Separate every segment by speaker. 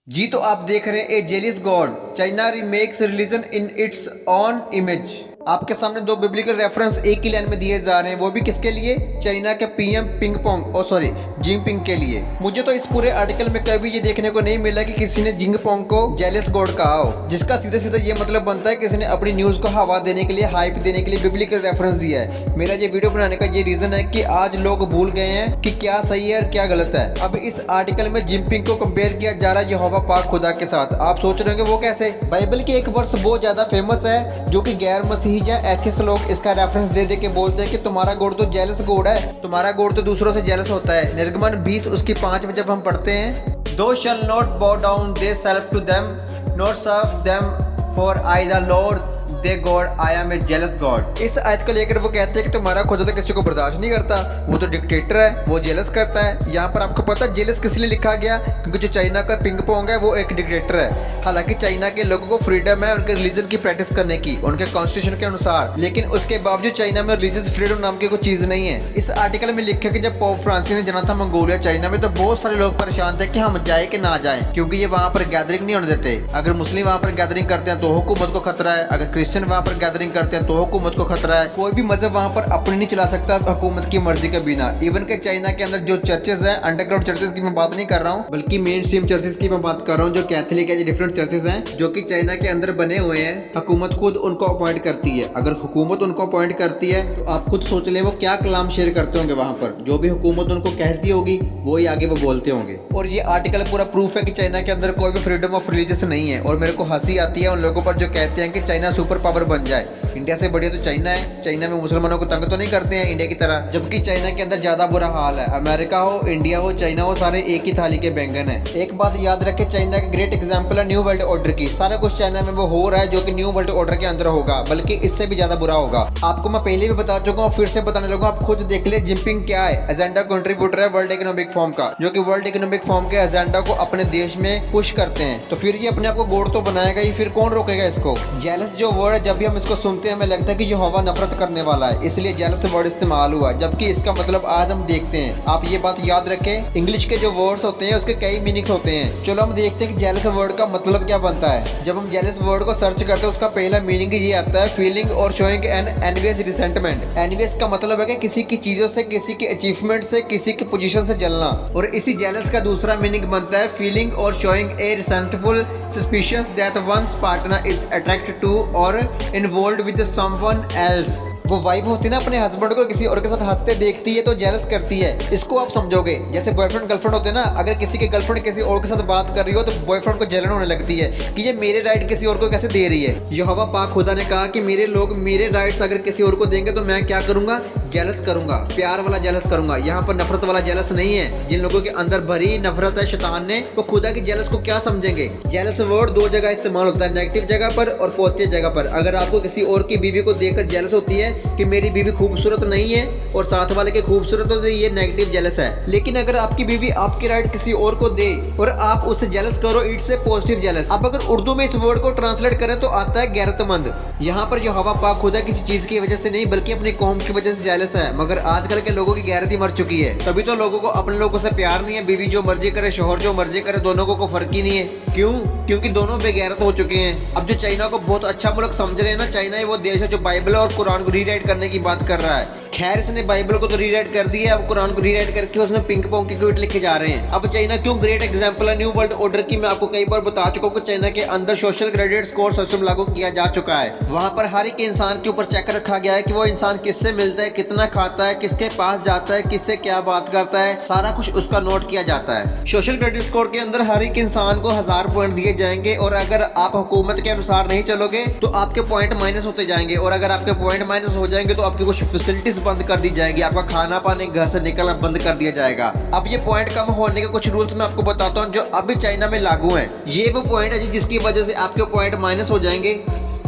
Speaker 1: जी तो आप देख रहे हैं a jealous god China remakes religion in its own image. आपके सामने दो बिब्लिकल रेफरेंस एक ही लाइन में दिए जा रहे हैं, वो भी किसके लिए? चाइना के पीएम पिंग पोंग जिनपिंग के लिए। मुझे तो इस पूरे आर्टिकल में कभी ये देखने को नहीं मिला कि किसी ने जिंगपोंग को जेलियस गॉड कहा हो, जिसका सीधे सीधे ये मतलब बनता है किसी ने अपनी न्यूज को हवा देने के लिए, हाइप देने के लिए बिब्लिकल रेफरेंस दिया है। मेरा ये वीडियो बनाने का ये रीजन है कि आज लोग भूल गए हैं कि क्या सही है और क्या गलत है। अब इस आर्टिकल में जिनपिंग को कंपेयर किया जा रहा है यहोवा पाक खुदा के साथ। आप सोच रहे होंगे वो कैसे? बाइबल के एक वर्स बहुत ज्यादा फेमस है जो कि गैर मसीही या एथियस्ट लोग इसका रेफरेंस दे दे के बोलते हैं कि तुम्हारा गॉड तो जेलस गॉड है, तुम्हारा गॉड तो दूसरों से जेलस होता है। निर्गमन 20 उसकी 5 में जब हम पढ़ते हैं, thou shall not bow down thyself to them not serve them for I the Lord thy God I am a jealous God. इस आयत को लेकर वो कहते हैं कि तुम्हारा खुदा तो किसी को बर्दाश्त नहीं करता, वो तो डिक्टेटर है, वो जेलस करता है। यहाँ पर आपको पता है जेलस किस लिए लिखा गया? क्योंकि जो चाइना का पिंग पोंग है वो एक डिक्टेटर है। हालांकि चाइना के लोगों को फ्रीडम है उनके रिलीजन की प्रैक्टिस करने की, उनके कॉन्स्टिट्यूशन के अनुसार, लेकिन उसके बावजूद चाइना में रिलीजियस फ्रीडम नाम की कोई चीज नहीं है। इस आर्टिकल में लिखा कि जब पोप फ्रांसिस ने जाना था मंगोलिया चाइना में, तो बहुत सारे लोग परेशान थे कि हम जाए कि ना जाए, क्योंकि ये वहाँ पर गैदरिंग नहीं होने देते। अगर मुस्लिम वहाँ पर गैदरिंग करते हैं तो हुकूमत को खतरा है, अगर क्रिश्चियन वहाँ पर गैदरिंग करते हैं तो हुकूमत को खतरा है। कोई भी मजहब वहाँ पर अपनी नहीं चला सकता हुकूमत की मर्जी के बिना। इवन के चाइना के अंदर जो चर्चेज हैं, अंडरग्राउंड चर्चेज की मैं बात नहीं कर रहा हूँ, बल्कि मेन स्ट्रीम चर्चेज की मैं बात कर रहा हूँ, जो कैथोलिक है, जो डिफरेंट चर्चेज हैं जो कि चाइना के अंदर बने हुए हैं। हुकूमत खुद उनको अपॉइंट करती है। अगर हुकूमत उनको अपॉइंट करती है तो आप खुद सोच ले वो क्या कलाम शेयर करते होंगे वहाँ पर। जो भी हुकूमत उनको कहती होगी वो ही आगे वो बोलते होंगे। और ये आर्टिकल पूरा प्रूफ है कि चाइना के अंदर कोई भी फ्रीडम ऑफ रिलीजियस नहीं है। और मेरे को हंसी आती है उन लोगों पर जो कहते हैं कि चाइना सुपर पावर बन जाए। इंडिया से बढ़िया तो चाइना है। चाइना में मुसलमानों को तंग तो नहीं करते हैं इंडिया की तरह, जबकि चाइना के अंदर ज्यादा बुरा हाल है। अमेरिका हो, इंडिया हो, चाइना हो, सारे एक ही थाली के बैंगन है। एक बात याद रखे, चाइना का ग्रेट एग्जांपल है न्यू वर्ल्ड ऑर्डर की। सारा कुछ चाइना में वो हो रहा है जो कि न्यू वर्ल्ड ऑर्डर के अंदर होगा, बल्कि इससे भी ज्यादा बुरा होगा। आपको मैं पहले भी बता चुका हूँ, फिर से बताने लगा, आप खुद देख ले जिनपिंग क्या है। एजेंडा कंट्रीब्यूटर है वर्ल्ड इकोनॉमिक फोरम का, जो कि वर्ल्ड इकोनॉमिक फोरम के एजेंडा को अपने देश में पुश करते हैं। तो फिर ये अपने आप को गॉड तो बनाएगा ही, फिर कौन रोकेगा इसको? जेलस जो वर्ड है, जब भी हम इसको सुनते हैं हमें लगता है कि जो हवा नफरत करने वाला है, इसलिए जेलस वर्ड इस्तेमाल हुआ, जबकि इसका मतलब आज हम देखते हैं। आप ये बात याद रखें, इंग्लिश के जो वर्ड्स होते हैं उसके कई मीनिंग्स होते हैं। चलो हम देखते हैं कि जेलस वर्ड का मतलब क्या बनता है। जब हम जेलस वर्ड को सर्च करते हैं उसका पहला मीनिंग ये आता है, फीलिंग और showing an envious resentment. Envious का मतलब है कि किसी की चीजों से, किसी की अचीवमेंट से, किसी की पोजीशन से जलना। और इसी जेलस का दूसरा मीनिंग बनता है फीलिंग और showing a resentful suspicious that one's partner is attracted to or involved with someone else। वो वाइफ होती है ना, अपने हस्बैंड को किसी और के साथ हंसते देखती है तो जेलस करती है। इसको आप समझोगे जैसे बॉयफ्रेंड गर्लफ्रेंड होते हैं ना, अगर किसी के गर्लफ्रेंड किसी और के साथ बात कर रही हो तो बॉयफ्रेंड को जलन होने लगती है कि ये मेरे राइट किसी और को कैसे दे रही है। यहोवा पाक खुदा ने कहा कि मेरे लोग मेरे राइट्स अगर किसी और को देंगे तो मैं क्या करूंगा? जेलस करूंगा, प्यार वाला जेलस करूंगा। यहाँ पर नफरत वाला जेलस नहीं है। जिन लोगों के अंदर भरी नफरत है शैतान ने, वो खुदा की जेलस को क्या समझेंगे? जेलस वर्ड दो जगह इस्तेमाल होता है, नेगेटिव जगह पर और पॉजिटिव जगह पर। अगर आपको किसी और की बीवी को देखकर जेलस होती है कि मेरी बीवी खूबसूरत नहीं है और साथ वाले के खूबसूरत हो, तो ये नेगेटिव जेलस है। लेकिन अगर आपकी बीवी आपके राइट किसी और को दे और आप उससे जेलस करो, इट्स ए पॉजिटिव जेलस। अब अगर उर्दू में इस वर्ड को ट्रांसलेट करें तो आता है गैरतमंद। यहाँ पर यहोवा पाक खुदा किसी चीज की वजह से नहीं बल्कि अपनी कौम की वजह से जेलस है। मगर आजकल के लोगों की गैरती मर चुकी है, तभी तो लोगों को अपने लोगों से प्यार नहीं है। बीवी जो मर्जी करे, शोहर जो मर्जी करे, दोनों को कोई फर्क ही नहीं है। क्यों? क्योंकि दोनों बेगैरत हो चुके हैं। अब जो चाइना को बहुत अच्छा मुल्क समझ रहे हैं ना, चाइना ही वो देश है जो बाइबल और कुरान को रीराइट करने की बात कर रहा है। खैर इसने बाइबल को तो रीराइट कर दिया, अब कुरान को रीराइट करके उसने पिंक पोंग के ट्वीट लिखे जा रहे हैं। अब चाइना क्यों ग्रेट एग्जांपल है न्यू वर्ल्ड ऑर्डर की। मैं आपको कई बार बता चुका हूँ कि चाइना के अंदर सोशल क्रेडिट स्कोर सिस्टम लागू किया जा चुका है। वहाँ पर हर एक इंसान के ऊपर चेक रखा गया है कि वो इंसान किससे मिलता है, कितना खाता है, किसके पास जाता है, किससे क्या बात करता है, सारा कुछ उसका नोट किया जाता है। सोशल क्रेडिट स्कोर के अंदर हर एक इंसान को 1000 पॉइंट दिए जाएंगे और अगर आप हुकूमत के अनुसार नहीं चलोगे तो आपके पॉइंट माइनस होते जाएंगे। और अगर आपके पॉइंट माइनस हो जाएंगे तो आपकी कुछ फैसिलिटीज बंद कर दी जाएगी, आपका खाना पानी घर से निकलना बंद कर दिया जाएगा। अब ये पॉइंट कम होने के कुछ रूल्स मैं आपको बताता हूँ जो अभी चाइना में लागू हैं। ये वो पॉइंट है जिसकी वजह से आपके पॉइंट माइनस हो जाएंगे।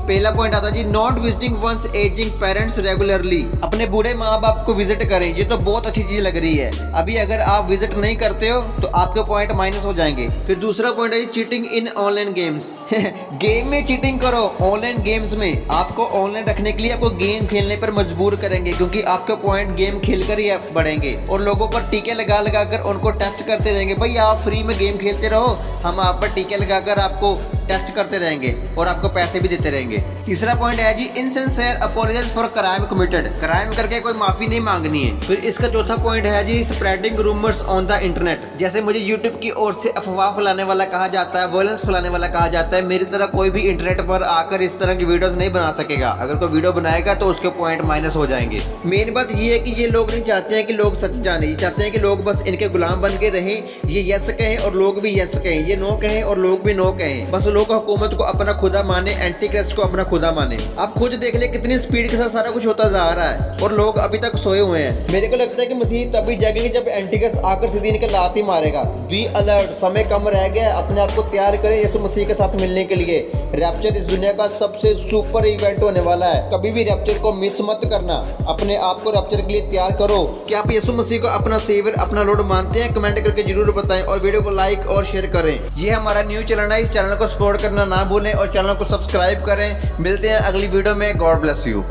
Speaker 1: पहला पॉइंट आता है जी, not visiting one's aging parents regularly. अपने बूढ़े माँ बाप को विजिट करें, ये तो बहुत अच्छी चीज लग रही है। अभी अगर आप विजिट नहीं करते हो तो आपके पॉइंट माइनस हो जाएंगे। फिर दूसरा पॉइंट है जी, चीटिंग इन ऑनलाइन गेम्स। गेम में चीटिंग करो। ऑनलाइन गेम्स में आपको ऑनलाइन रखने के लिए आपको गेम खेलने पर मजबूर करेंगे, क्योंकि आपके पॉइंट गेम खेलकर ही बढ़ेंगे और लोगों पर टीके लगा लगा कर उनको टेस्ट करते रहेंगे। भाई आप फ्री में गेम खेलते रहो, हम आप पर टीके लगाकर आपको टेस्ट करते रहेंगे और आपको पैसे भी देते रहेंगे। तीसरा पॉइंट है जी, insincere apologise for crime committed. Crime करके कोई माफी नहीं मांगनी है। फिर इसका चौथा पॉइंट है जी, spreading rumours on the internet. जैसे मुझे यूट्यूब की ओर से अफवाह फैलाने वाला कहा जाता है, वायलेंस फैलाने वाला कहा जाता है, मेरी तरह कोई भी इंटरनेट पर आकर इस तरह की वीडियोस नहीं बना सकेगा। अगर कोई वीडियो बनाएगा तो उसके पॉइंट माइनस हो जाएंगे। मेन बात ये है कि ये लोग नहीं चाहते हैं कि लोग सच जाने, ये चाहते हैं कि लोग बस इनके गुलाम बन के रहें। ये यस कहें और लोग भी यस कहें, ये नो कहें और लोग भी नो कहें। बस लोग हुकूमत को अपना खुदा माने, एंटी क्राइस्ट को अपना खुदा माने। आप खुद देख ले कितनी स्पीड के साथ सारा कुछ होता जा रहा है और लोग अभी तक सोए हुए हैं। मेरे को लगता है कि मसीह तभी जागेंगे जब एंटी क्राइस्ट आकर सीधी इनके लात ही मारेगा। बी अलर्ट, समय कम रह गया, अपने आप को तैयार करें यीशु मसीह के साथ मिलने के लिए। रैप्चर इस दुनिया का सबसे सुपर इवेंट होने वाला है, कभी भी रैप्चर को मिस मत करना। अपने आप को रैप्चर के लिए तैयार करो। क्या आप यीशु मसीह को अपना सेवियर, अपना लॉर्ड मानते हैं? कमेंट करके जरूर बताएं और वीडियो को लाइक और शेयर करें। ये हमारा न्यू चैनल है, इस चैनल को सपोर्ट करना ना भूलें और चैनल को सब्सक्राइब करें। मिलते हैं अगली वीडियो में। God bless you.